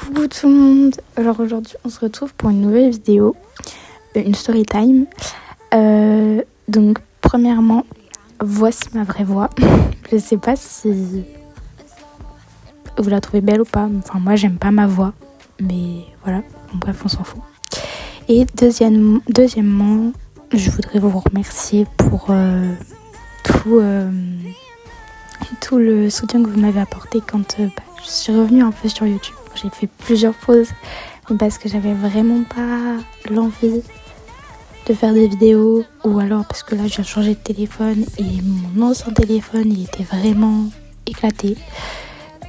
Coucou tout le monde. Alors aujourd'hui on se retrouve pour une nouvelle vidéo, une story time. Donc premièrement, voici ma vraie voix. Je sais pas si vous la trouvez belle ou pas. Enfin moi j'aime pas ma voix, mais voilà. Bon, bref, on s'en fout. Et deuxièmement, je voudrais vous remercier pour tout le soutien que vous m'avez apporté quand je suis revenue un peu sur YouTube. J'ai fait plusieurs pauses parce que j'avais vraiment pas l'envie de faire des vidéos, ou alors parce que là j'ai changé de téléphone et mon ancien téléphone il était vraiment éclaté.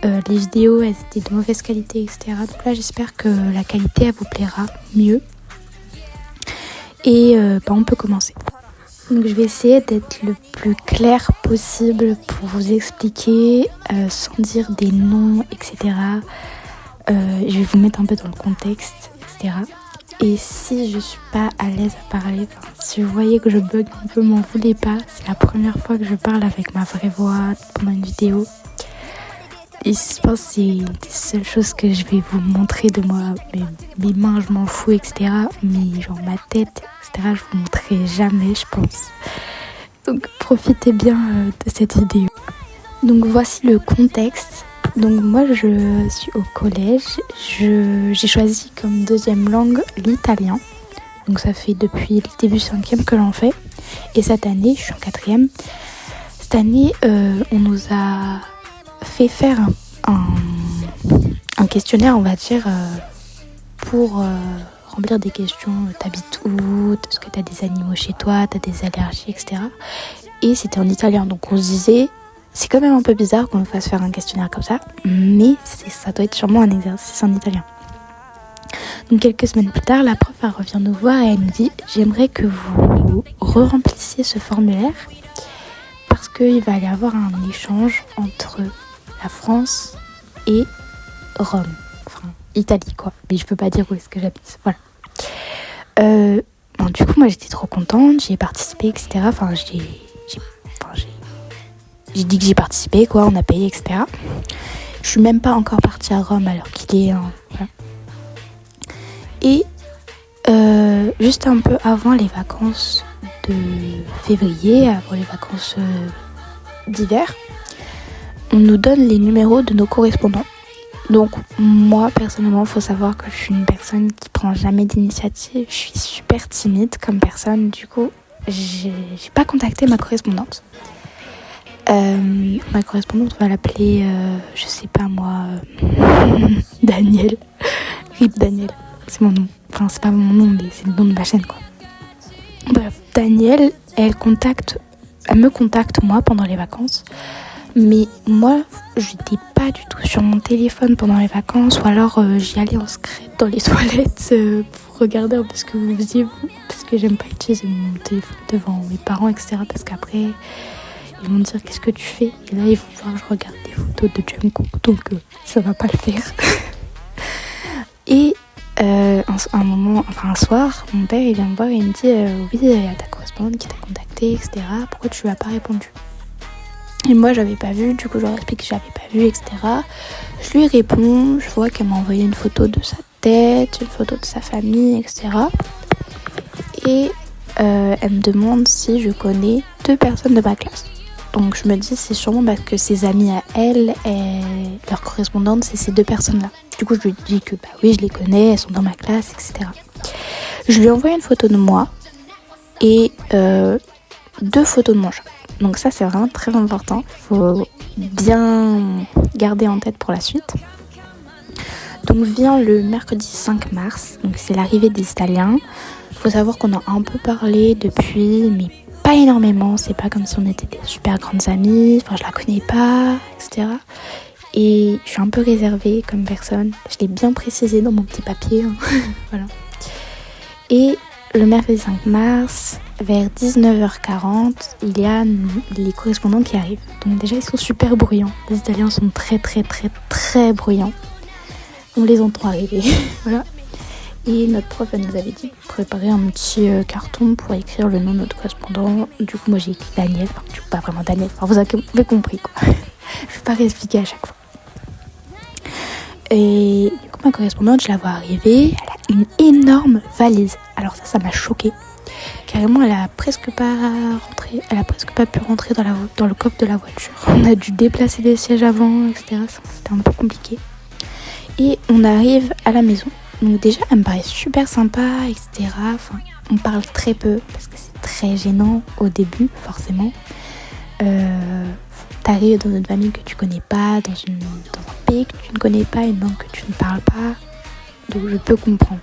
Les vidéos elles étaient de mauvaise qualité, etc. Donc là j'espère que la qualité elle vous plaira mieux. Et on peut commencer. Donc je vais essayer d'être le plus clair possible pour vous expliquer sans dire des noms, etc. Je vais vous mettre un peu dans le contexte, etc. Et si je suis pas à l'aise à parler, si vous voyez que je bug un peu, m'en voulez pas. C'est la première fois que je parle avec ma vraie voix pendant une vidéo. Et je pense que c'est une des seules choses que je vais vous montrer de moi. Mes mains, je m'en fous, etc. Mais genre ma tête, etc. je vous montrerai jamais, je pense. Donc profitez bien de cette vidéo. Donc voici le contexte. Donc moi je suis au collège, j'ai choisi comme deuxième langue l'italien. Donc ça fait depuis le début 5e que j'en fais. Et cette année, je suis en 4e. Cette année, on nous a fait faire un questionnaire, on va dire, pour remplir des questions. T'habites où? Est-ce que t'as des animaux chez toi? T'as des allergies, etc. Et c'était en italien, donc on se disait... C'est quand même un peu bizarre qu'on nous fasse faire un questionnaire comme ça, mais ça doit être sûrement un exercice en italien. Donc quelques semaines plus tard, la prof elle revient nous voir et elle nous dit « J'aimerais que vous re-remplissiez ce formulaire parce qu'il va y avoir un échange entre la France et Rome. Enfin, Italie quoi, mais je peux pas dire où est-ce que j'habite, voilà. Du coup, moi j'étais trop contente, j'y ai participé, etc. J'ai dit que j'y participé, quoi, on a payé, etc. Je suis même pas encore partie à Rome alors qu'il est... voilà. Et juste un peu avant les vacances de février, avant les vacances d'hiver, on nous donne les numéros de nos correspondants. Donc moi, personnellement, il faut savoir que je suis une personne qui prend jamais d'initiative. Je suis super timide comme personne. Du coup, j'ai pas contacté ma correspondante. Ma correspondante, on va l'appeler, je sais pas moi, Daniel. Rip Daniel, c'est mon nom. Enfin, c'est pas mon nom, mais c'est le nom de ma chaîne, quoi. Bref, Daniel, elle me contacte moi pendant les vacances. Mais moi, j'étais pas du tout sur mon téléphone pendant les vacances, ou alors j'y allais en secret dans les toilettes pour regarder un peu ce que vous faisiez, vous, parce que j'aime pas utiliser mon téléphone devant mes parents, etc. Parce qu'après, ils vont me dire qu'est-ce que tu fais, et là ils vont voir que je regarde des photos de Jungkook, donc ça va pas le faire. Et un soir, mon père il vient me voir et il me dit oui, il y a ta correspondante qui t'a contacté, etc. Pourquoi tu lui as pas répondu? Et moi j'avais pas vu, du coup je leur explique que j'avais pas vu, etc. Je lui réponds, je vois qu'elle m'a envoyé une photo de sa tête, une photo de sa famille, etc. Et elle me demande si je connais 2 personnes de ma classe. Donc je me dis c'est sûrement parce que ses amies à elle, leur correspondante, c'est ces 2 personnes-là. Du coup je lui dis que bah oui je les connais, elles sont dans ma classe, etc. Je lui envoie une photo de moi et 2 photos de mon chat. Donc ça c'est vraiment très important, faut bien garder en tête pour la suite. Donc vient le mercredi 5 mars, donc c'est l'arrivée des Italiens. Il faut savoir qu'on a un peu parlé depuis, mais pas énormément, c'est pas comme si on était des super grandes amies, enfin je la connais pas, etc. Et je suis un peu réservée comme personne, je l'ai bien précisé dans mon petit papier, hein. Voilà. Et le mercredi 5 mars, vers 19h40, il y a les correspondants qui arrivent. Donc déjà ils sont super bruyants, les Italiens sont très très très très bruyants. On les entend arriver, voilà. Et notre prof elle nous avait dit de préparer un petit carton pour écrire le nom de notre correspondant. Du coup moi j'ai écrit Daniel, enfin du coup pas vraiment Daniel, enfin vous avez compris quoi. Je vais pas réexpliquer à chaque fois. Et du coup, ma correspondante, je la vois arriver, elle a une énorme valise. Alors ça m'a choquée. Carrément, elle a presque pas pu rentrer dans le coffre de la voiture. On a dû déplacer les sièges avant, etc. C'était un peu compliqué. Et on arrive à la maison. Donc déjà, elle me paraît super sympa, etc. Enfin, on parle très peu parce que c'est très gênant au début, forcément. T'arrives dans une famille que tu connais pas, dans un pays que tu ne connais pas, une langue que tu ne parles pas. Donc je peux comprendre.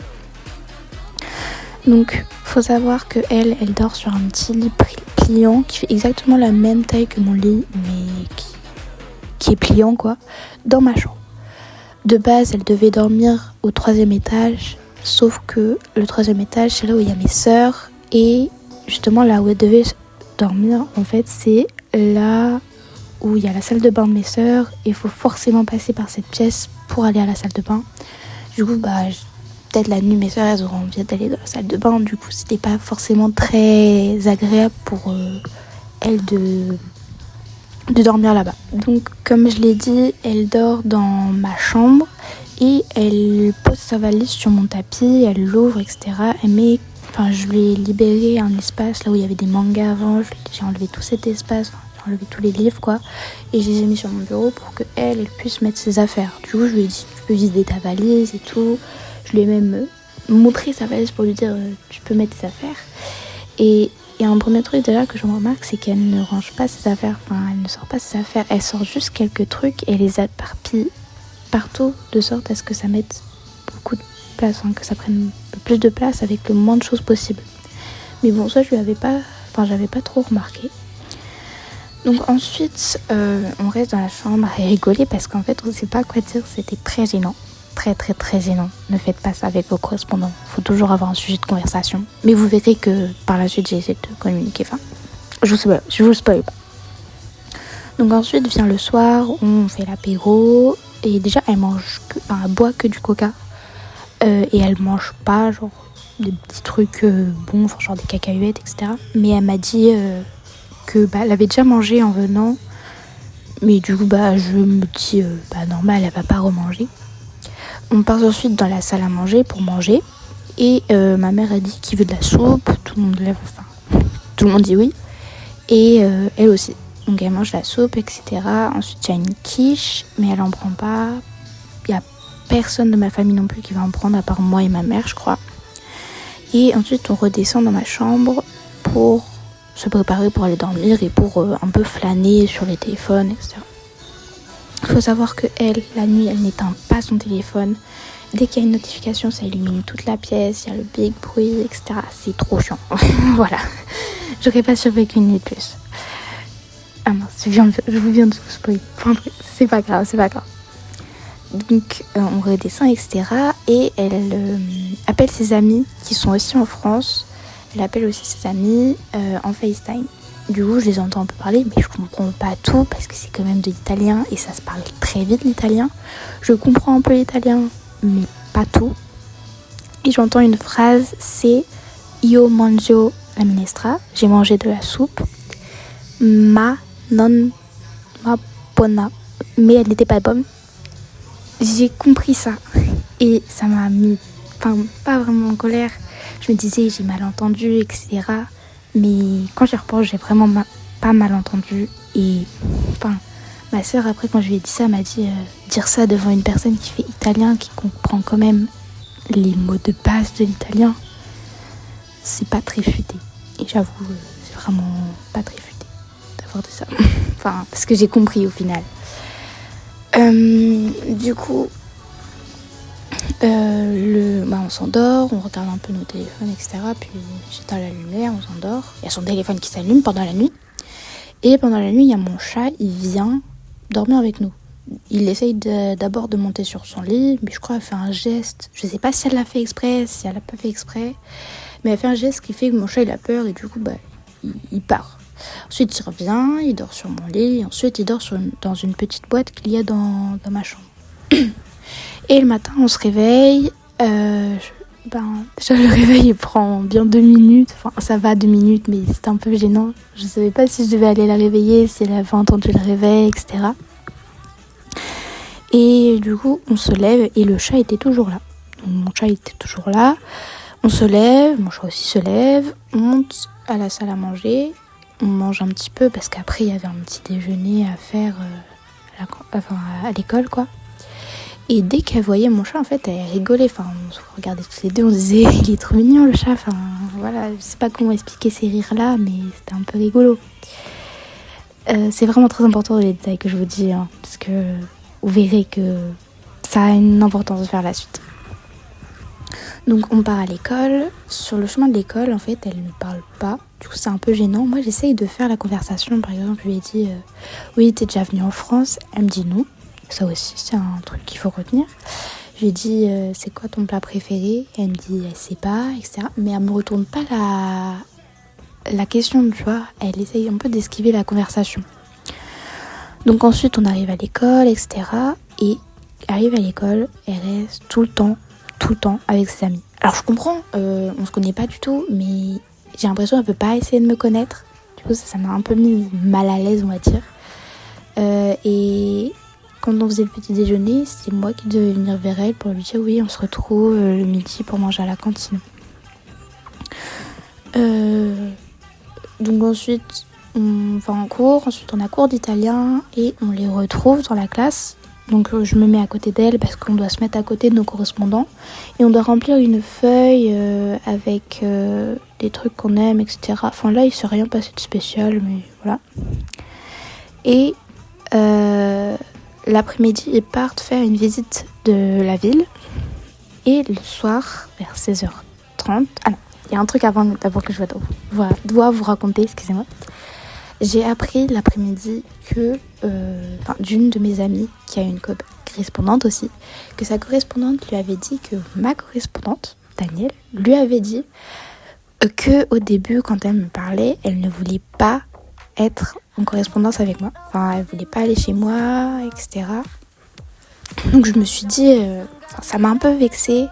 Donc faut savoir que elle dort sur un petit lit pliant qui fait exactement la même taille que mon lit, mais qui est pliant quoi, dans ma chambre. De base, elle devait dormir au 3e étage, sauf que le 3e étage, c'est là où il y a mes sœurs, et justement là où elle devait dormir, en fait, c'est là où il y a la salle de bain de mes sœurs, et il faut forcément passer par cette pièce pour aller à la salle de bain. Du coup, peut-être la nuit, mes sœurs, elles auront envie d'aller dans la salle de bain, du coup, c'était pas forcément très agréable pour elles de dormir là-bas. Donc comme je l'ai dit, elle dort dans ma chambre et elle pose sa valise sur mon tapis, elle l'ouvre, etc. Je lui ai libéré un espace là où il y avait des mangas avant, j'ai enlevé tout cet espace, j'ai enlevé tous les livres quoi, et je les ai mis sur mon bureau pour qu'elle puisse mettre ses affaires. Du coup je lui ai dit tu peux vider ta valise et tout, je lui ai même montré sa valise pour lui dire tu peux mettre tes affaires. Et un premier truc déjà que je remarque, c'est qu'elle ne range pas ses affaires, elle ne sort pas ses affaires, elle sort juste quelques trucs et les éparpille partout de sorte à ce que ça mette beaucoup de place, que ça prenne le plus de place avec le moins de choses possible. Mais bon, ça j'avais pas trop remarqué. Donc ensuite, on reste dans la chambre à rigoler parce qu'en fait on sait pas quoi dire, c'était très gênant. Très très très gênant. Ne faites pas ça avec vos correspondants. Il faut toujours avoir un sujet de conversation. Mais vous verrez que par la suite j'ai essayé de communiquer. Je vous spoil pas. Donc ensuite vient le soir, on fait l'apéro et déjà elle boit que du coca et elle mange pas genre des petits trucs bons, genre des cacahuètes, etc. Mais elle m'a dit que elle avait déjà mangé en venant. Mais du coup je me dis normal, elle va pas remanger. On part ensuite dans la salle à manger pour manger. Et ma mère a dit qu'il veut de la soupe. Tout le monde dit oui. Et elle aussi. Donc elle mange la soupe, etc. Ensuite il y a une quiche, mais elle en prend pas. Il n'y a personne de ma famille non plus qui va en prendre, à part moi et ma mère, je crois. Et ensuite on redescend dans ma chambre pour se préparer pour aller dormir et pour un peu flâner sur les téléphones, etc. Il faut savoir que la nuit, elle n'éteint pas son téléphone. Dès qu'il y a une notification, ça illumine toute la pièce, il y a le big bruit, etc. C'est trop chiant. Voilà. J'aurais pas survécu une nuit de plus. Ah mince, je vous viens de vous spoiler. C'est pas grave. Donc, on redescend, etc. Et elle appelle ses amis qui sont aussi en France. Elle appelle aussi ses amis en FaceTime. Du coup, je les entends un peu parler, mais je comprends pas tout parce que c'est quand même de l'italien et ça se parle très vite l'italien. Je comprends un peu l'italien, mais pas tout. Et j'entends une phrase, c'est Io mangio la minestra, j'ai mangé de la soupe, ma non ma buona, mais elle n'était pas bonne. J'ai compris ça et ça m'a mis, pas vraiment en colère. Je me disais j'ai mal entendu, etc. Mais quand j'y repense, j'ai vraiment pas mal entendu. Et ma soeur, après, quand je lui ai dit ça, m'a dit dire ça devant une personne qui fait italien, qui comprend quand même les mots de base de l'italien, c'est pas très futé. Et j'avoue, c'est vraiment pas très futé d'avoir dit ça. Parce que j'ai compris au final. Du coup, on s'endort, on regarde un peu nos téléphones, etc. Puis j'éteins la lumière, on s'endort. Il y a son téléphone qui s'allume pendant la nuit. Et pendant la nuit, il y a mon chat, il vient dormir avec nous. Il essaye d'abord de monter sur son lit, mais je crois qu'elle fait un geste. Je sais pas si elle l'a fait exprès, si elle l'a pas fait exprès. Mais elle fait un geste qui fait que mon chat, il a peur et du coup, il part. Ensuite, il revient, il dort sur mon lit. Et ensuite, il dort dans une petite boîte qu'il y a dans ma chambre. Et le matin, on se réveille. Déjà, le réveil, il prend bien 2 minutes. Ça va 2 minutes, mais c'était un peu gênant. Je savais pas si je devais aller la réveiller, si elle avait entendu le réveil, etc. Et du coup, on se lève et le chat était toujours là. Donc, mon chat était toujours là. On se lève, mon chat aussi se lève, on monte à la salle à manger, on mange un petit peu parce qu'après il y avait un petit déjeuner à faire à l'école quoi. Et dès qu'elle voyait mon chat, en fait, elle rigolait. Enfin, on se regardait tous les deux, on disait il est trop mignon le chat. Enfin, voilà, je sais pas comment expliquer ces rires-là, mais c'était un peu rigolo. C'est vraiment très important les détails que je vous dis, hein, parce que vous verrez que ça a une importance vers la suite. Donc on part à l'école. Sur le chemin de l'école, en fait, elle ne parle pas. Du coup, c'est un peu gênant. Moi, j'essaye de faire la conversation. Par exemple, je lui ai dit oui, t'es déjà venue en France. Elle me dit non. Ça aussi, c'est un truc qu'il faut retenir. Je lui ai dit c'est quoi ton plat préféré. Elle me dit elle sait pas, etc. Mais elle me retourne pas la question, tu vois. Elle essaye un peu d'esquiver la conversation. Donc ensuite, on arrive à l'école, etc. Et arrive à l'école, elle reste tout le temps avec ses amis. Alors je comprends, on se connaît pas du tout, mais j'ai l'impression qu'elle veut pas essayer de me connaître. Du coup, ça m'a un peu mis mal à l'aise, on va dire. Et quand on faisait le petit déjeuner, c'est moi qui devais venir vers elle pour lui dire oui, on se retrouve le midi pour manger à la cantine. Donc ensuite, on va en cours, ensuite on a cours d'italien et on les retrouve dans la classe. Donc je me mets à côté d'elle parce qu'on doit se mettre à côté de nos correspondants et on doit remplir une feuille avec des trucs qu'on aime, etc. Enfin là, il ne s'est rien passé de spécial, mais voilà. Et l'après-midi, ils partent faire une visite de la ville. Et le soir, vers 16h30... Ah non, il y a un truc d'abord que je dois vous raconter, excusez-moi. J'ai appris l'après-midi que d'une de mes amies, qui a une correspondante aussi, que sa correspondante lui avait dit que ma correspondante, Danielle, lui avait dit que au début, quand elle me parlait, elle ne voulait pas être en correspondance avec moi. Enfin, elle voulait pas aller chez moi, etc. Donc je me suis dit, ça m'a un peu vexée.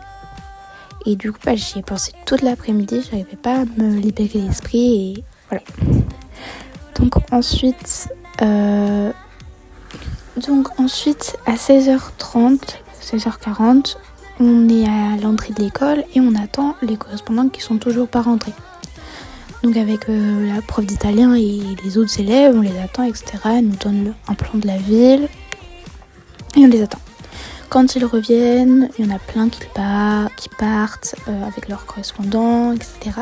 Et du coup, j'y ai pensé toute l'après-midi, je n'arrivais pas à me libérer l'esprit et voilà. Donc ensuite, à 16h30, 16h40, on est à l'entrée de l'école et on attend les correspondants qui sont toujours pas rentrés. Donc avec la prof d'italien et les autres élèves, on les attend, etc. Elle nous donne un plan de la ville et on les attend. Quand ils reviennent, il y en a plein qui partent avec leurs correspondants, etc.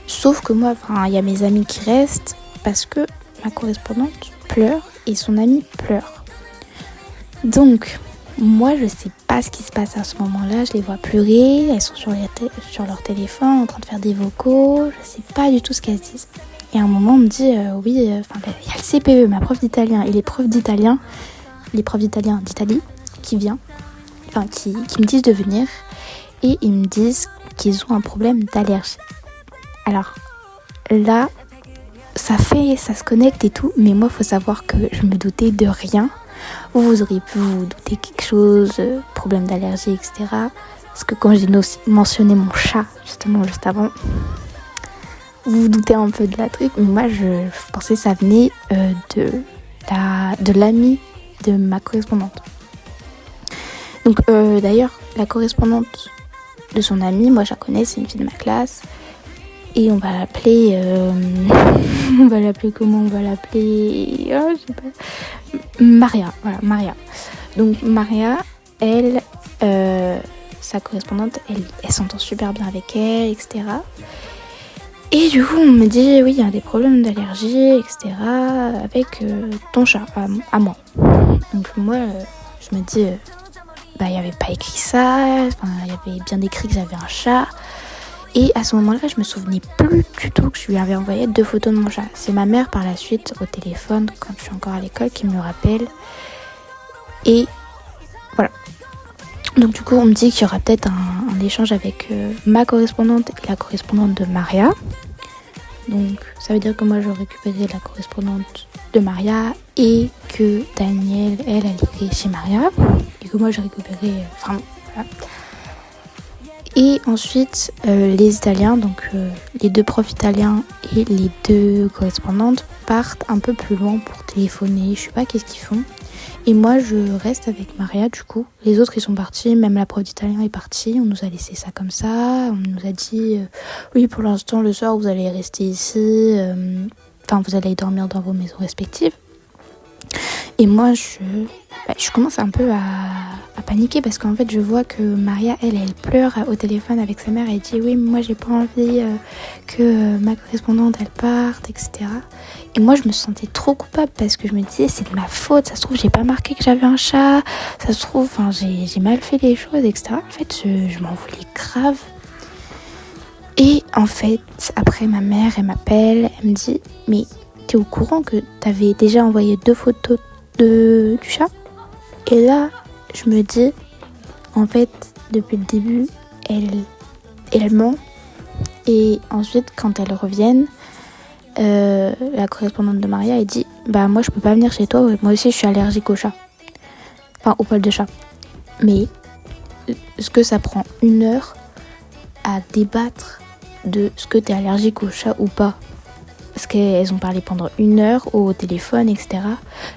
Sauf que moi, il y a mes amis qui restent parce que ma correspondante pleure et son amie pleure. Donc, moi, je sais pas ce qui se passe à ce moment-là. Je les vois pleurer, elles sont sur leur téléphone en train de faire des vocaux. Je sais pas du tout ce qu'elles se disent. Et à un moment, on me dit, il y a le CPE, ma prof d'italien, et les profs d'italiens d'Italie qui me disent de venir et ils me disent qu'ils ont un problème d'allergie. Alors là, ça se connecte et tout, mais moi, faut savoir que je me doutais de rien. Vous auriez pu vous douter quelque chose, problème d'allergie, etc. Parce que quand j'ai mentionné mon chat, justement, juste avant, vous vous doutez un peu de la truc, mais moi, je pensais que ça venait de l'amie de ma correspondante. Donc d'ailleurs, la correspondante de son amie, moi je la connais, c'est une fille de ma classe. Et on va l'appeler... je sais pas. Maria, voilà, Maria. Donc Maria, elle, sa correspondante, elle s'entend super bien avec elle, etc. Et du coup, on me dit, oui, il y a des problèmes d'allergie, etc. avec ton chat, à moi. Donc moi, je me dis... il n'y avait pas écrit ça, il y avait bien écrit que j'avais un chat. Et à ce moment-là, je me souvenais plus du tout que je lui avais envoyé 2 photos de mon chat. C'est ma mère par la suite, au téléphone, quand je suis encore à l'école, qui me le rappelle. Et voilà. Donc du coup, on me dit qu'il y aura peut-être un échange avec ma correspondante et la correspondante de Maria. Donc ça veut dire que moi, je récupérais la correspondante de Maria et que Danielle, elle était chez Maria. Et que moi, je récupérais... voilà. Et ensuite, les Italiens, donc les 2 profs italiens et les 2 correspondantes partent un peu plus loin pour téléphoner. Je sais pas qu'est-ce qu'ils font. Et moi, je reste avec Maria, du coup. Les autres, ils sont partis. Même la prof d'italien est partie. On nous a laissé ça comme ça. On nous a dit, oui, pour l'instant, le soir, vous allez rester ici. Enfin, vous allez dormir dans vos maisons respectives. Et moi, je commence un peu à paniquer parce qu'en fait, je vois que Maria, elle pleure au téléphone avec sa mère. Elle dit, oui, mais moi, j'ai pas envie que ma correspondante, elle parte, etc. Et moi, je me sentais trop coupable parce que je me disais, c'est de ma faute. Ça se trouve, j'ai pas marqué que j'avais un chat. Ça se trouve, j'ai mal fait les choses, etc. En fait, je m'en voulais grave. Et en fait, après, ma mère, elle m'appelle. Elle me dit, mais t'es au courant que t'avais déjà envoyé 2 photos du chat? Et là, je me dis, en fait, depuis le début, elle ment. Et ensuite, quand elles reviennent, la correspondante de Maria, elle dit, bah moi je peux pas venir chez toi, moi aussi je suis allergique au chat. Enfin, au poil de chat. Mais, est-ce que ça prend 1 heure à débattre de ce que t'es allergique au chat ou pas? Parce qu'elles ont parlé pendant 1 heure au téléphone, etc.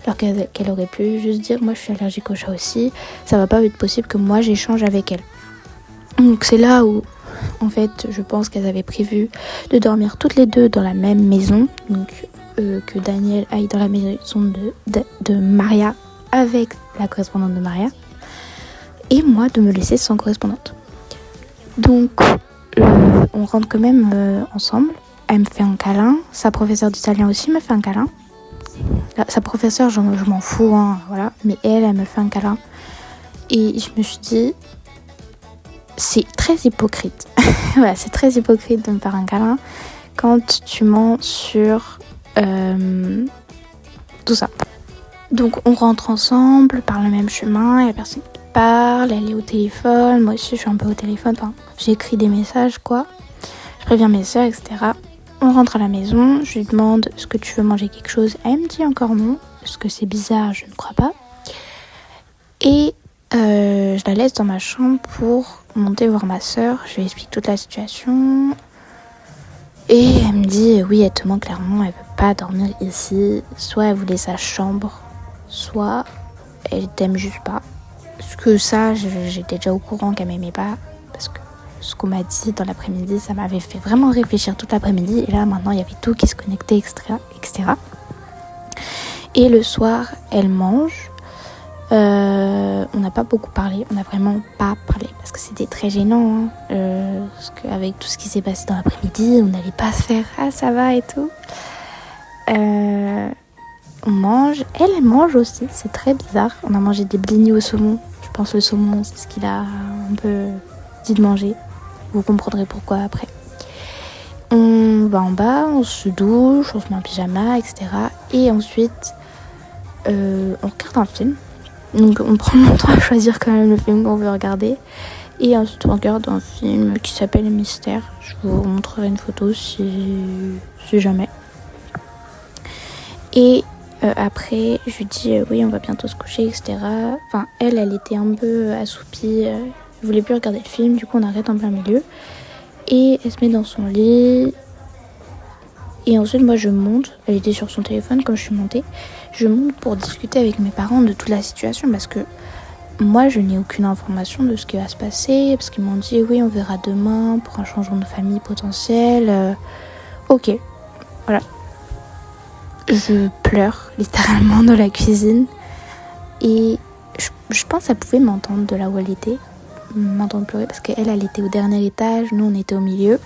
Alors qu'elle aurait pu juste dire, moi je suis allergique au chat aussi, ça va pas être possible que moi j'échange avec elle. Donc c'est là où, en fait, je pense qu'elles avaient prévu de dormir toutes les deux dans la même maison. Donc que Daniel aille dans la maison de Maria avec la correspondante de Maria. Et moi de me laisser sans correspondante. Donc on rentre quand même ensemble. Elle me fait un câlin. Sa professeure d'italien aussi me fait un câlin. Sa professeure, je m'en fous, hein, voilà. Mais elle me fait un câlin. Et je me suis dit, c'est très hypocrite. Voilà, c'est très hypocrite de me faire un câlin quand tu mens sur tout ça. Donc on rentre ensemble par le même chemin. Il y a personne qui parle. Elle est au téléphone. Moi aussi, je suis un peu au téléphone. Enfin, j'écris des messages, quoi. Je préviens mes soeurs, etc. On rentre à la maison, je lui demande est-ce que tu veux manger quelque chose. Elle me dit encore non. Est-ce que c'est bizarre? Je ne crois pas. Et je la laisse dans ma chambre pour monter voir ma soeur. Je lui explique toute la situation. Et elle me dit oui, elle te ment clairement, elle veut pas dormir ici. Soit elle voulait sa chambre, soit elle t'aime juste pas. Parce que ça, j'étais déjà au courant qu'elle m'aimait pas. Parce que ce qu'on m'a dit dans l'après-midi, ça m'avait fait vraiment réfléchir toute l'après-midi. Et là, maintenant, il y avait tout qui se connectait, etc. Et le soir, elle mange. On n'a pas beaucoup parlé. On n'a vraiment pas parlé. Parce que c'était très gênant. Parce qu'avec tout ce qui s'est passé dans l'après-midi, on n'allait pas se faire « Ah, ça va » et tout. On mange. Elle mange aussi. C'est très bizarre. On a mangé des blinis au saumon. Je pense que le saumon, c'est ce qu'il a un peu dit de manger. Vous comprendrez pourquoi après. On va en bas, on se douche, on se met en pyjama, etc. Et ensuite, on regarde un film. Donc on prend longtemps à choisir quand même le film qu'on veut regarder. Et ensuite on regarde un film qui s'appelle Mystère. Je vous montrerai une photo si jamais. Et après, je lui dis oui, on va bientôt se coucher, etc. Enfin, elle était un peu assoupie. Elle voulait plus regarder le film, du coup on arrête en plein milieu. Et elle se met dans son lit. Et ensuite moi je monte. Elle était sur son téléphone comme je suis montée. Je monte pour discuter avec mes parents de toute la situation. Parce que moi je n'ai aucune information de ce qui va se passer. Parce qu'ils m'ont dit oui, on verra demain pour un changement de famille potentiel. Ok, voilà. Je pleure littéralement dans la cuisine. Et je pense qu'elle pouvait m'entendre de là où elle était. M'entendre pleurer parce qu'elle était au dernier étage, nous on était au milieu.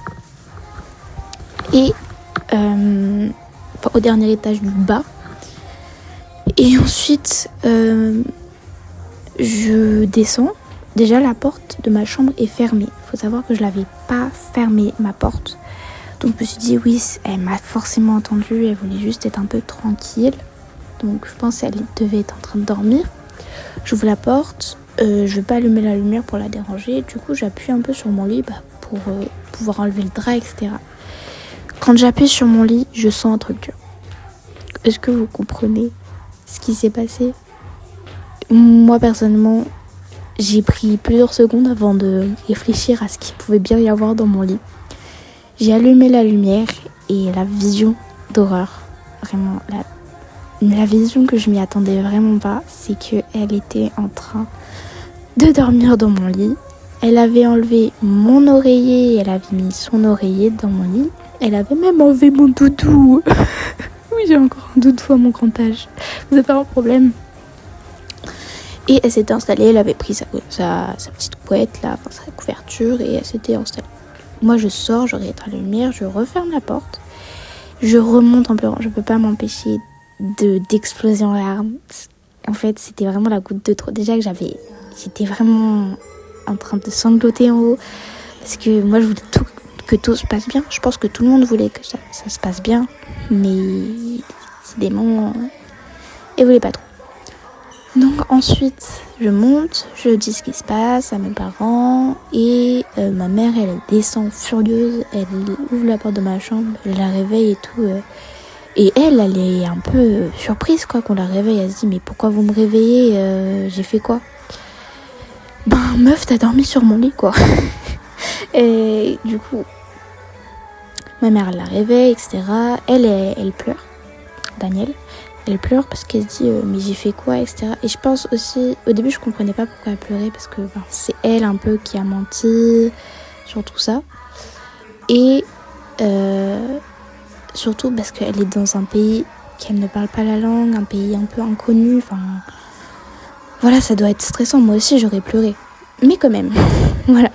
Et au dernier étage du bas. Et ensuite je descends. Déjà la porte de ma chambre est fermée. Il faut savoir que je l'avais pas fermée, ma porte. Donc je me suis dit oui, elle m'a forcément entendue. Elle voulait juste être un peu tranquille. Donc je pense qu'elle devait être en train de dormir. J'ouvre la porte. Je vais pas allumer la lumière pour la déranger. Du coup j'appuie un peu sur mon lit pour pouvoir enlever le drap, etc. Quand j'appuie sur mon lit, je sens un truc dur. Est-ce que vous comprenez ce qui s'est passé? Moi personnellement, j'ai pris plusieurs secondes avant de réfléchir à ce qu'il pouvait bien y avoir dans mon lit. J'ai allumé la lumière et la vision d'horreur, vraiment la vision que je m'y attendais vraiment pas, c'est qu'elle était en train de dormir dans mon lit. Elle avait enlevé mon oreiller, elle avait mis son oreiller dans mon lit. Elle avait même enlevé mon doudou. Oui, j'ai encore un doudou à mon grand âge. Vous avez pas un problème. Et elle s'était installée, elle avait pris sa petite couette là, enfin sa couverture, et elle s'était installée. Moi je sors, je rééteins la lumière, je referme la porte, je remonte en pleurant, je peux pas m'empêcher d'exploser en larmes. En fait, c'était vraiment la goutte de trop. Déjà que j'étais vraiment en train de sangloter en haut, parce que moi je voulais que tout se passe bien. Je pense que tout le monde voulait que ça se passe bien, mais décidément, elle voulait pas trop. Donc ensuite, je monte, je dis ce qui se passe à mes parents, et ma mère, elle descend furieuse, elle ouvre la porte de ma chambre, je la réveille et tout, et elle est un peu surprise quoi qu'on la réveille. Elle se dit mais pourquoi vous me réveillez, j'ai fait quoi? Ben meuf, t'as dormi sur mon lit quoi. Et du coup, ma mère elle la réveille, etc. Elle pleure, Danielle. Elle pleure parce qu'elle se dit mais j'ai fait quoi, etc. Et je pense aussi, au début je comprenais pas pourquoi elle pleurait, parce que c'est elle un peu qui a menti sur tout ça. Et surtout parce qu'elle est dans un pays qu'elle ne parle pas la langue, un pays un peu inconnu. Enfin voilà, ça doit être stressant. Moi aussi j'aurais pleuré, mais quand même. Voilà.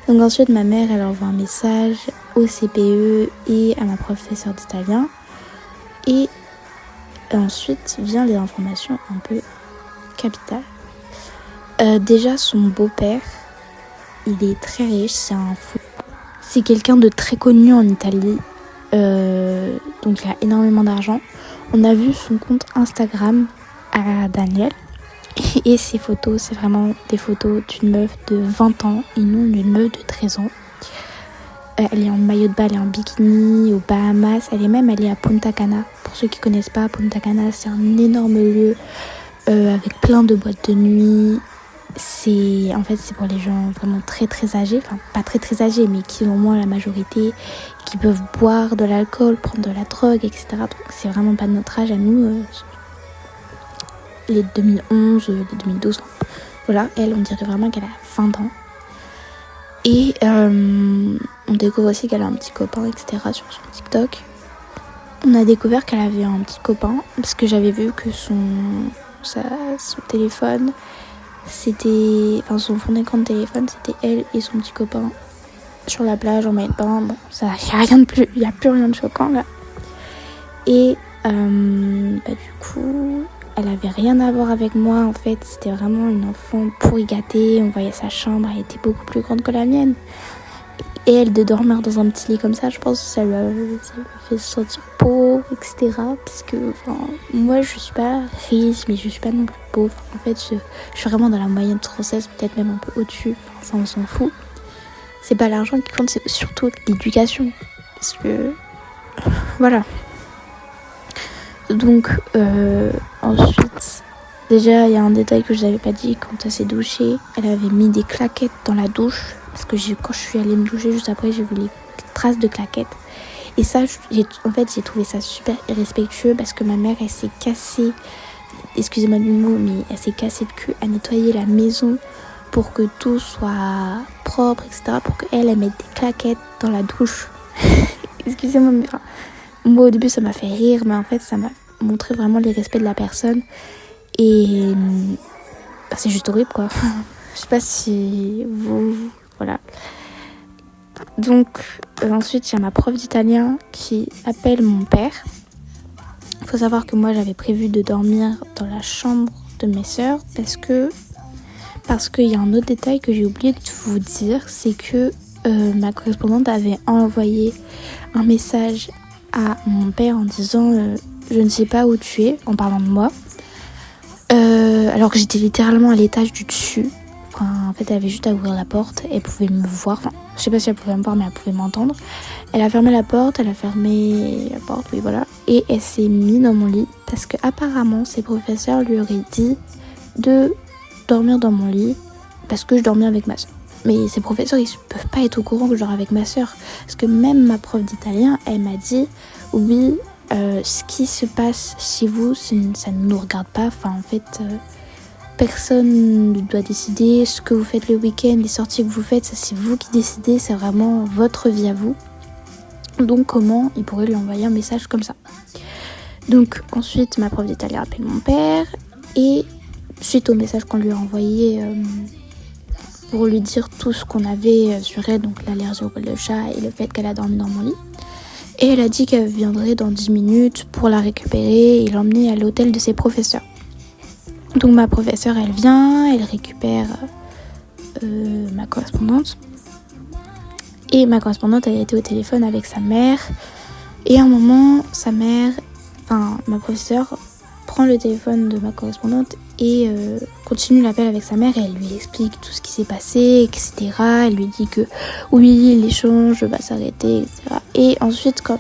Donc ensuite ma mère elle envoie un message au CPE et à ma professeure d'italien, et ensuite vient les informations un peu capitales. Déjà son beau-père, il est très riche, c'est quelqu'un de très connu en Italie, donc il a énormément d'argent. On a vu son compte Instagram à Daniel, et ses photos, c'est vraiment des photos d'une meuf de 20 ans et non d'une meuf de 13 ans. Elle est en maillot de bain, elle est en bikini aux Bahamas, elle est à Punta Cana. Pour ceux qui connaissent pas, Punta Cana c'est un énorme lieu avec plein de boîtes de nuit. C'est pour les gens vraiment très très âgés, enfin pas très très âgés, mais qui ont au moins la majorité, qui peuvent boire de l'alcool, prendre de la drogue, etc. Donc c'est vraiment pas de notre âge à nous, les 2011, les 2012. Voilà, elle, on dirait vraiment qu'elle a 20 ans. Et on découvre aussi qu'elle a un petit copain, etc. sur son TikTok. On a découvert qu'elle avait un petit copain, parce que j'avais vu que son téléphone, son fond d'écran de téléphone, c'était elle et son petit copain sur la plage en maillot de bain. Bon, ça, il n'y a plus rien de choquant là. Et du coup, elle avait rien à voir avec moi en fait. C'était vraiment une enfant pourri gâtée. On voyait sa chambre, elle était beaucoup plus grande que la mienne. Et elle, de dormir dans un petit lit comme ça, je pense que ça lui a fait se sentir pauvre, etc. Parce que moi, je suis pas riche, mais je suis pas non plus pauvre. En fait, je suis vraiment dans la moyenne française, peut-être même un peu au-dessus. Ça, on s'en fout. C'est pas l'argent qui compte, c'est surtout l'éducation. Parce que, voilà. Donc, ensuite, déjà, il y a un détail que je n'avais pas dit. Quand elle s'est douchée, elle avait mis des claquettes dans la douche. Parce que quand je suis allée me doucher juste après, j'ai vu les traces de claquettes. Et ça, j'ai trouvé ça super irrespectueux, parce que ma mère, elle s'est cassée, excusez-moi du mot, mais elle s'est cassée le cul à nettoyer la maison pour que tout soit propre, etc. Pour qu'elle mette des claquettes dans la douche. Excusez-moi, mais moi au début ça m'a fait rire, mais en fait ça m'a montré vraiment l'irrespect de la personne. Et c'est juste horrible quoi. Je sais pas si vous... Voilà. Donc ensuite il y a ma prof d'italien qui appelle mon père. Il faut savoir que moi j'avais prévu de dormir dans la chambre de mes sœurs, parce qu'il y a un autre détail que j'ai oublié de vous dire, c'est que ma correspondante avait envoyé un message à mon père en disant je ne sais pas où tu es, en parlant de moi, alors que j'étais littéralement à l'étage du dessus. En fait elle avait juste à ouvrir la porte, elle pouvait me voir, je sais pas si elle pouvait me voir, mais elle pouvait m'entendre. Elle a fermé la porte, oui voilà, et elle s'est mise dans mon lit, parce que apparemment ses professeurs lui auraient dit de dormir dans mon lit parce que je dormais avec ma soeur. Mais ces professeurs, ils peuvent pas être au courant que je dors avec ma soeur, parce que même ma prof d'italien, elle m'a dit oui, ce qui se passe chez vous, ça ne nous regarde pas. Enfin, en fait, personne ne doit décider ce que vous faites le week-end, les sorties que vous faites, ça c'est vous qui décidez, c'est vraiment votre vie à vous. Donc comment il pourrait lui envoyer un message comme ça? Donc ensuite, ma prof d'italien appelle mon père et suite au message qu'on lui a envoyé pour lui dire tout ce qu'on avait sur elle, donc l'allergie au poil de chat et le fait qu'elle a dormi dans mon lit. Et elle a dit qu'elle viendrait dans 10 minutes pour la récupérer et l'emmener à l'hôtel de ses professeurs. Donc ma professeure, elle vient, elle récupère ma correspondante. Et ma correspondante, elle a été au téléphone avec sa mère. Et à un moment, ma professeure prend le téléphone de ma correspondante et continue l'appel avec sa mère. Et elle lui explique tout ce qui s'est passé, etc. Elle lui dit que oui, l'échange va s'arrêter, etc. Et ensuite, quand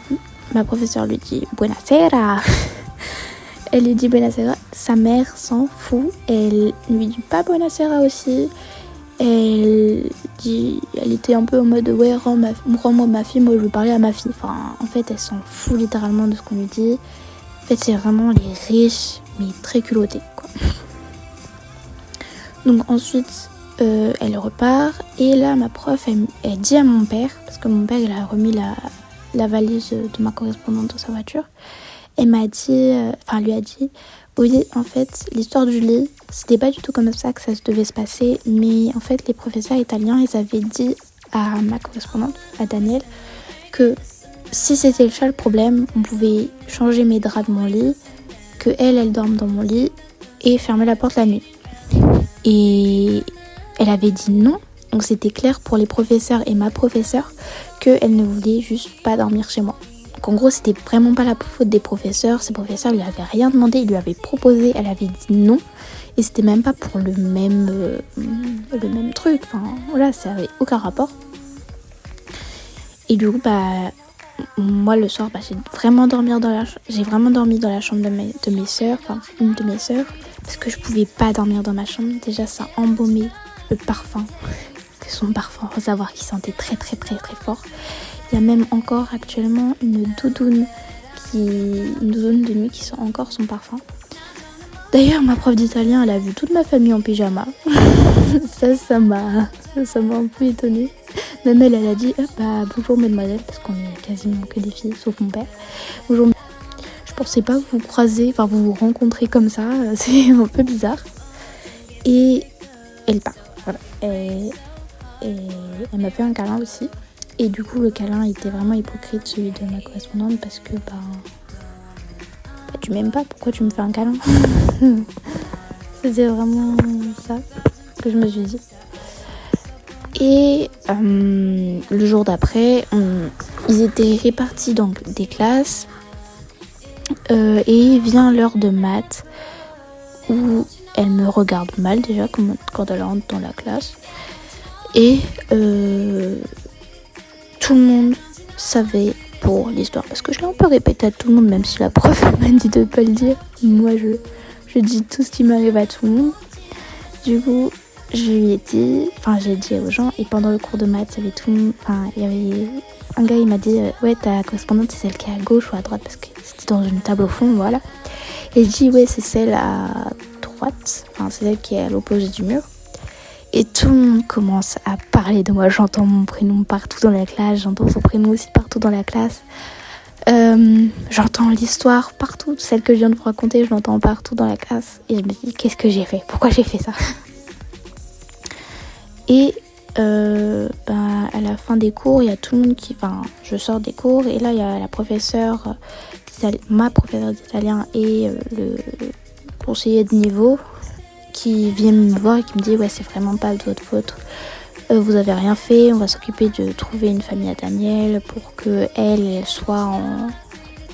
ma professeure lui dit « Buonasera », elle lui dit Buonasera, sa mère s'en fout. Elle lui dit pas Buonasera aussi. Elle était un peu en mode ouais, rends-moi ma fille, moi je veux parler à ma fille. Enfin, en fait, elle s'en fout littéralement de ce qu'on lui dit. En fait, c'est vraiment les riches, mais très culottés, quoi. Donc ensuite, elle repart. Et là, ma prof, elle dit à mon père, parce que mon père, il a remis la valise de ma correspondante dans sa voiture. Elle lui a dit, oui, en fait, l'histoire du lit, c'était pas du tout comme ça que ça devait se passer, mais en fait, les professeurs italiens, ils avaient dit à ma correspondante, à Daniel, que si c'était le chat le problème, on pouvait changer mes draps de mon lit, que elle dorme dans mon lit et fermer la porte la nuit. Et elle avait dit non, donc c'était clair pour les professeurs et ma professeure qu'elle ne voulait juste pas dormir chez moi. Donc en gros, c'était vraiment pas la faute des professeurs. Ces professeurs lui avaient rien demandé, ils lui avaient proposé, elle avait dit non. Et c'était même pas pour le même truc. Enfin, voilà, ça avait aucun rapport. Et du coup, moi le soir, j'ai vraiment dormi dans la chambre de mes sœurs, enfin une de mes sœurs, parce que je pouvais pas dormir dans ma chambre. Déjà, ça embaumait le parfum, que son parfum, faut savoir qu'il sentait très très très très fort. Il y a même encore actuellement une doudoune de nuit qui sent encore son parfum. D'ailleurs, ma prof d'italien, elle a vu toute ma famille en pyjama. ça m'a un peu étonnée. Même elle a dit bonjour mesdemoiselles, parce qu'on est quasiment que des filles, sauf mon père. Bonjour. Je pensais pas vous croiser, vous rencontrer comme ça, c'est un peu bizarre. Et elle part. Voilà. Et elle m'a fait un câlin aussi. Et du coup, le câlin était vraiment hypocrite, celui de ma correspondante, parce que tu m'aimes pas, pourquoi tu me fais un câlin? C'était vraiment ça que je me suis dit. Et le jour d'après, ils étaient répartis dans des classes et vient l'heure de maths où elle me regarde mal déjà quand elle rentre dans la classe. Et tout le monde savait pour l'histoire, parce que je l'ai un peu répété à tout le monde, même si la prof m'a dit de pas le dire. Moi je dis tout ce qui m'arrive à tout le monde. Du coup j'ai dit aux gens, et pendant le cours de maths il y avait un gars, il m'a dit ouais, ta correspondante c'est celle qui est à gauche ou à droite, parce que c'était dans une table au fond, voilà. Et je dis ouais, c'est celle à droite, c'est celle qui est à l'opposé du mur. Et tout le monde commence à parler de moi. J'entends mon prénom partout dans la classe. J'entends son prénom aussi partout dans la classe. J'entends l'histoire partout. Celle que je viens de vous raconter, je l'entends partout dans la classe. Et je me dis, qu'est-ce que j'ai fait? Pourquoi j'ai fait ça? Et à la fin des cours, il y a tout le monde je sors des cours. Et là, il y a la professeure, ma professeure d'italien et le conseiller de niveau qui vient me voir et qui me dit ouais, c'est vraiment pas de votre faute, vous avez rien fait, on va s'occuper de trouver une famille à Daniel pour que elle soit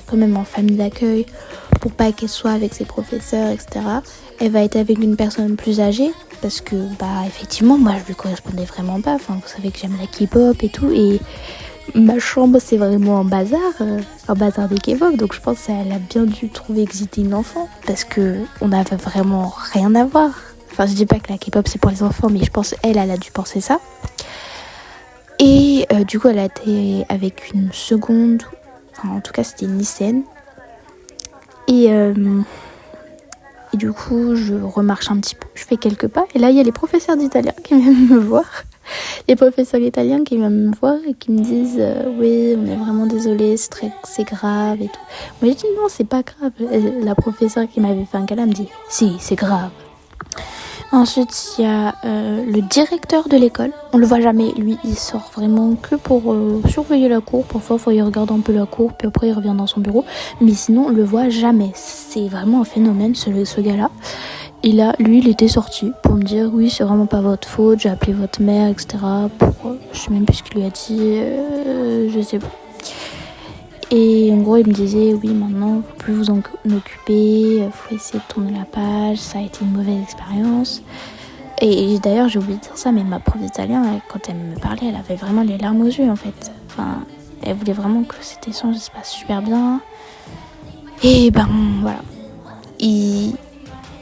quand même en famille d'accueil, pour pas qu'elle soit avec ses professeurs, etc. Elle va être avec une personne plus âgée, parce que effectivement moi je lui correspondais vraiment pas. Vous savez que j'aime la K-pop et tout, et ma chambre c'est vraiment un bazar des K-pop, donc je pense qu'elle a bien dû trouver que j'étais une enfant, parce que on n'avait vraiment rien à voir. Je dis pas que la K-pop c'est pour les enfants, mais je pense elle a dû penser ça. Et du coup elle a été avec une seconde, en tout cas c'était une lycéenne, Et du coup, je remarche un petit peu, je fais quelques pas. Et là, il y a les professeurs d'italien qui viennent me voir. Les professeurs italiens qui viennent me voir et qui me disent oui, on est vraiment désolé, c'est grave et tout. Moi, j'ai dit non, c'est pas grave. Et la professeure qui m'avait fait un câlin me dit si, c'est grave. Ensuite, il y a le directeur de l'école. On le voit jamais. Lui, il sort vraiment que pour surveiller la cour. Parfois, il regarde un peu la cour, puis après, il revient dans son bureau. Mais sinon, on le voit jamais. C'est vraiment un phénomène, ce gars-là. Et là, lui, il était sorti pour me dire oui, c'est vraiment pas votre faute. J'ai appelé votre mère, etc. Je sais même plus ce qu'il lui a dit. Je sais pas. Et en gros, il me disait oui, maintenant, faut plus vous en occuper, faut essayer de tourner la page, ça a été une mauvaise expérience. Et d'ailleurs, j'ai oublié de dire ça, mais ma prof d'italien, quand elle me parlait, elle avait vraiment les larmes aux yeux, en fait. Enfin, elle voulait vraiment que cet échange se passe super bien. Et ben, voilà.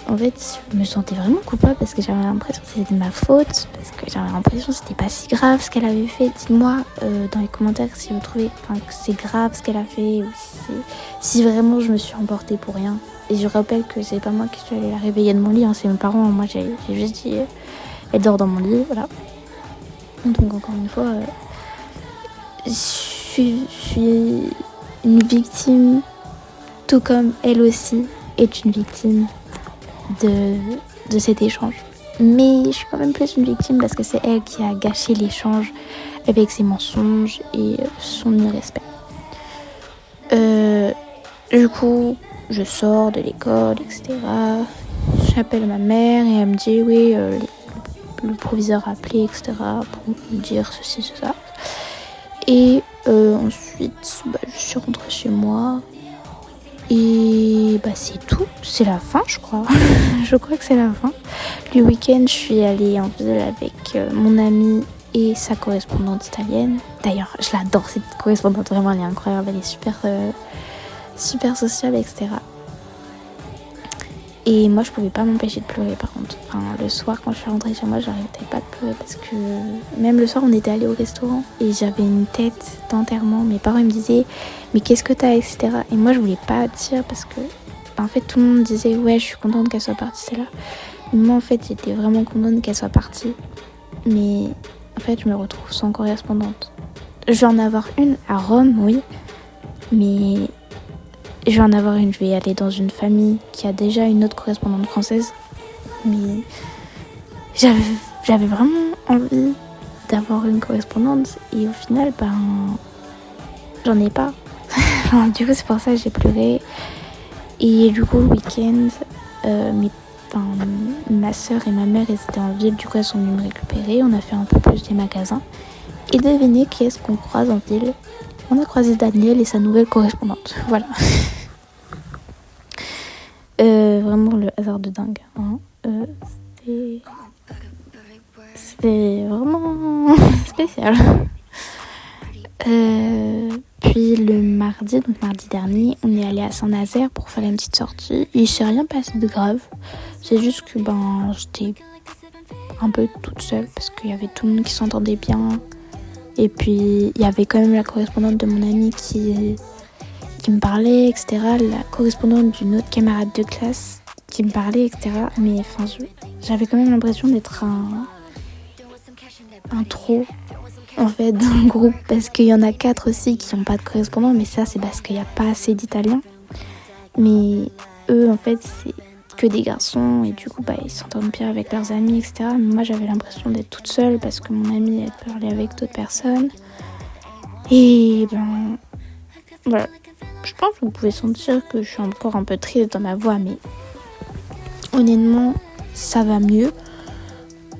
En fait, je me sentais vraiment coupable parce que j'avais l'impression que c'était de ma faute, parce que j'avais l'impression que c'était pas si grave ce qu'elle avait fait. Dites-moi dans les commentaires si vous trouvez que c'est grave ce qu'elle a fait, ou si vraiment je me suis emportée pour rien. Et je rappelle que c'est pas moi qui suis allée la réveiller de mon lit, c'est mes parents. Moi j'ai juste dit elle dort dans mon lit, voilà. Donc encore une fois, je suis une victime, tout comme elle aussi est une victime de cet échange. Mais je suis quand même plus une victime parce que c'est elle qui a gâché l'échange avec ses mensonges et son irrespect. Du coup, je sors de l'école, etc. J'appelle ma mère et elle me dit oui, le proviseur a appelé, etc. pour me dire ceci, ça. Et ensuite, je suis rentrée chez moi. Et c'est tout, c'est la fin je crois. Je crois que c'est la fin. Le week-end je suis allée en ville avec mon amie et sa correspondante italienne. D'ailleurs je l'adore cette correspondante, vraiment elle est incroyable, elle est super sociable, etc. Et moi je pouvais pas m'empêcher de pleurer par contre. Le soir quand je suis rentrée chez moi j'arrêtais pas de pleurer parce que même le soir on était allés au restaurant et j'avais une tête d'enterrement. Mes parents ils me disaient mais qu'est-ce que t'as, etc. Et moi je voulais pas dire parce que en fait tout le monde disait ouais je suis contente qu'elle soit partie, c'est là. Mais moi en fait j'étais vraiment contente qu'elle soit partie. Mais en fait je me retrouve sans correspondante. Je vais en avoir une à Rome, oui. Mais je vais en avoir une, je vais aller dans une famille qui a déjà une autre correspondante française. Mais j'avais vraiment envie d'avoir une correspondante et au final, j'en ai pas. Du coup, c'est pour ça que j'ai pleuré. Et du coup, le week-end, ma soeur et ma mère, elles étaient en ville, du coup, elles sont venues me récupérer. On a fait un peu plus des magasins. Et devinez qui est-ce qu'on croise en ville ? On a croisé Daniel et sa nouvelle correspondante. Voilà. Vraiment le hasard de dingue. C'était vraiment spécial. Puis le mardi dernier, on est allé à Saint-Nazaire pour faire une petite sortie. Il s'est rien passé de grave. C'est juste que j'étais un peu toute seule parce qu'il y avait tout le monde qui s'entendait bien. Et puis il y avait quand même la correspondante de mon amie qui me parlait, etc. La correspondante d'une autre camarade de classe qui me parlait, etc. Mais j'avais quand même l'impression d'être un trop en fait dans le groupe parce qu'il y en a 4 aussi qui n'ont pas de correspondant, mais ça c'est parce qu'il n'y a pas assez d'Italiens. Mais eux en fait c'est que des garçons et du coup ils s'entendent bien avec leurs amis, etc. Mais moi j'avais l'impression d'être toute seule parce que mon amie elle parlait avec d'autres personnes. Et voilà. Je pense que vous pouvez sentir que je suis encore un peu triste dans ma voix, mais honnêtement, ça va mieux.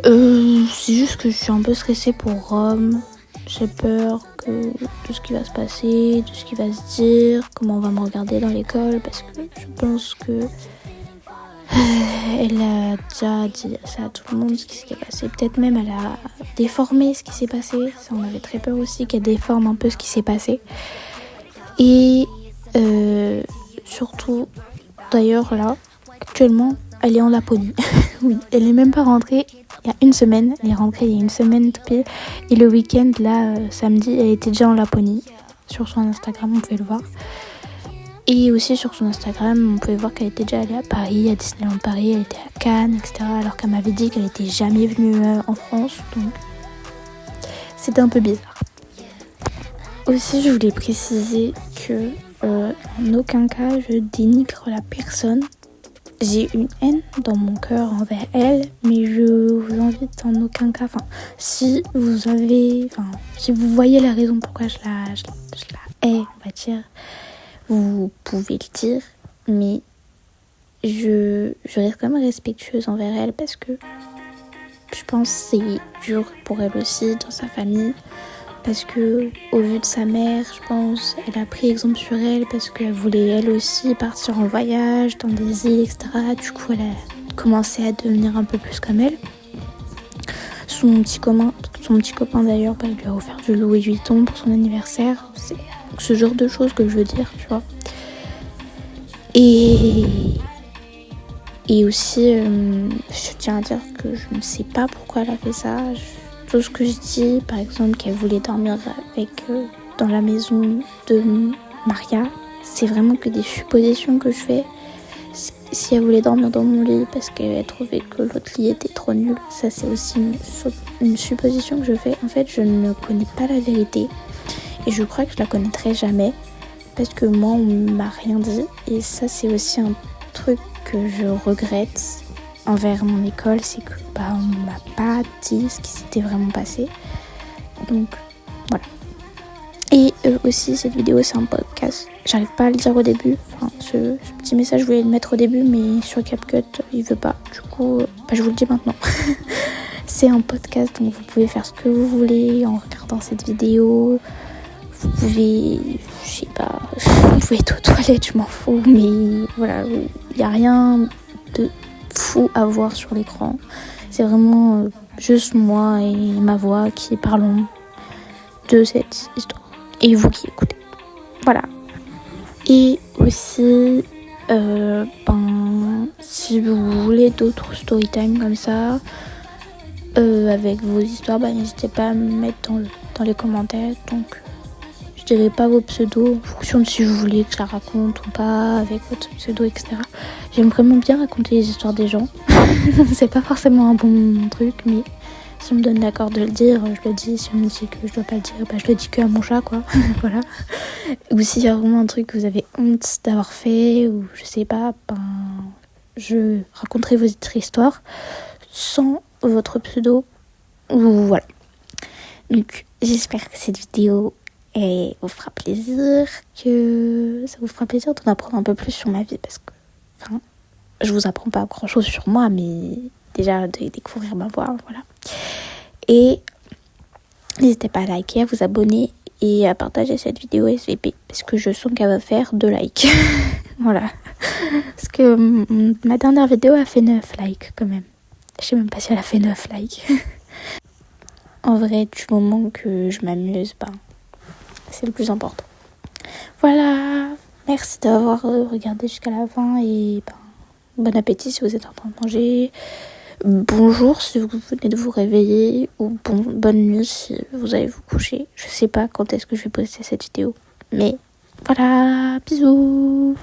C'est juste que je suis un peu stressée pour Rome. J'ai peur que tout ce qui va se passer, tout ce qui va se dire, comment on va me regarder dans l'école, parce que je pense que elle a déjà dit ça à tout le monde ce qui s'était passé. Peut-être même elle a déformé ce qui s'est passé. Ça, on avait très peur aussi qu'elle déforme un peu ce qui s'est passé. Et surtout, d'ailleurs là, actuellement, elle est en Laponie. Oui, elle est même pas rentrée il y a une semaine. Elle est rentrée il y a une semaine tout pile. Et le week-end, là, samedi, elle était déjà en Laponie. Sur son Instagram, on pouvait le voir. Et aussi sur son Instagram, on pouvait voir qu'elle était déjà allée à Paris, à Disneyland Paris, elle était à Cannes, etc. Alors qu'elle m'avait dit qu'elle n'était jamais venue en France, donc c'était un peu bizarre. Aussi, je voulais préciser que en aucun cas je dénigre la personne. J'ai une haine dans mon cœur envers elle, mais je vous invite en aucun cas, si vous voyez la raison pourquoi je la hais, on va dire, vous pouvez le dire, mais je reste quand même respectueuse envers elle parce que je pense que c'est dur pour elle aussi dans sa famille. Parce que au vu de sa mère, je pense, elle a pris exemple sur elle parce qu'elle voulait elle aussi partir en voyage dans des îles, etc. Du coup, elle a commencé à devenir un peu plus comme elle. Son petit copain d'ailleurs, il lui a offert du Louis Vuitton pour son anniversaire. C'est ce genre de choses que je veux dire, tu vois. Et aussi, je tiens à dire que je ne sais pas pourquoi elle a fait ça. Tout ce que je dis, par exemple qu'elle voulait dormir dans la maison de Maria, c'est vraiment que des suppositions que je fais. Si elle voulait dormir dans mon lit parce qu'elle trouvait que l'autre lit était trop nul, ça c'est aussi une supposition que je fais. En fait, je ne connais pas la vérité et je crois que je la connaîtrai jamais parce que moi on m'a rien dit, et ça c'est aussi un truc que je regrette envers mon école, c'est que on m'a pas dit ce qui s'était vraiment passé. Donc voilà. Et aussi cette vidéo c'est un podcast. J'arrive pas à le dire au début. Ce petit message je voulais le mettre au début, mais sur CapCut il veut pas. Du coup je vous le dis maintenant. C'est un podcast, donc vous pouvez faire ce que vous voulez en regardant cette vidéo. Vous pouvez, je sais pas, vous pouvez être aux toilettes, je m'en fous, mais voilà, il y a rien de fou à voir sur l'écran. C'est vraiment juste moi et ma voix qui parlons de cette histoire. Et vous qui écoutez. Voilà. Et aussi, si vous voulez d'autres storytime comme ça, avec vos histoires, n'hésitez pas à me mettre dans les commentaires. Donc, je dirais pas vos pseudos en fonction de si vous voulez que je la raconte ou pas avec votre pseudo, etc. J'aime vraiment bien raconter les histoires des gens. C'est pas forcément un bon truc, mais si on me donne l'accord de le dire, je le dis. Si on me dit que je dois pas le dire, je le dis que à mon chat, quoi. Voilà. Ou s'il y a vraiment un truc que vous avez honte d'avoir fait, ou je sais pas, je raconterai votre histoire sans votre pseudo, ou voilà. Donc j'espère que cette vidéo vous fera plaisir, que ça vous fera plaisir d'en apprendre un peu plus sur ma vie, parce que je vous apprends pas grand chose sur moi, mais déjà de découvrir ma voix, voilà. Et n'hésitez pas à liker, à vous abonner et à partager cette vidéo SVP, parce que je sens qu'elle va faire 2 likes. Voilà. Parce que ma dernière vidéo a fait 9 likes quand même. Je sais même pas si elle a fait 9 likes. En vrai, du moment que je m'amuse, c'est le plus important. Voilà. Merci d'avoir regardé jusqu'à la fin et bon appétit si vous êtes en train de manger. Bonjour si vous venez de vous réveiller, ou bonne nuit si vous allez vous coucher. Je sais pas quand est-ce que je vais poster cette vidéo, mais voilà, bisous.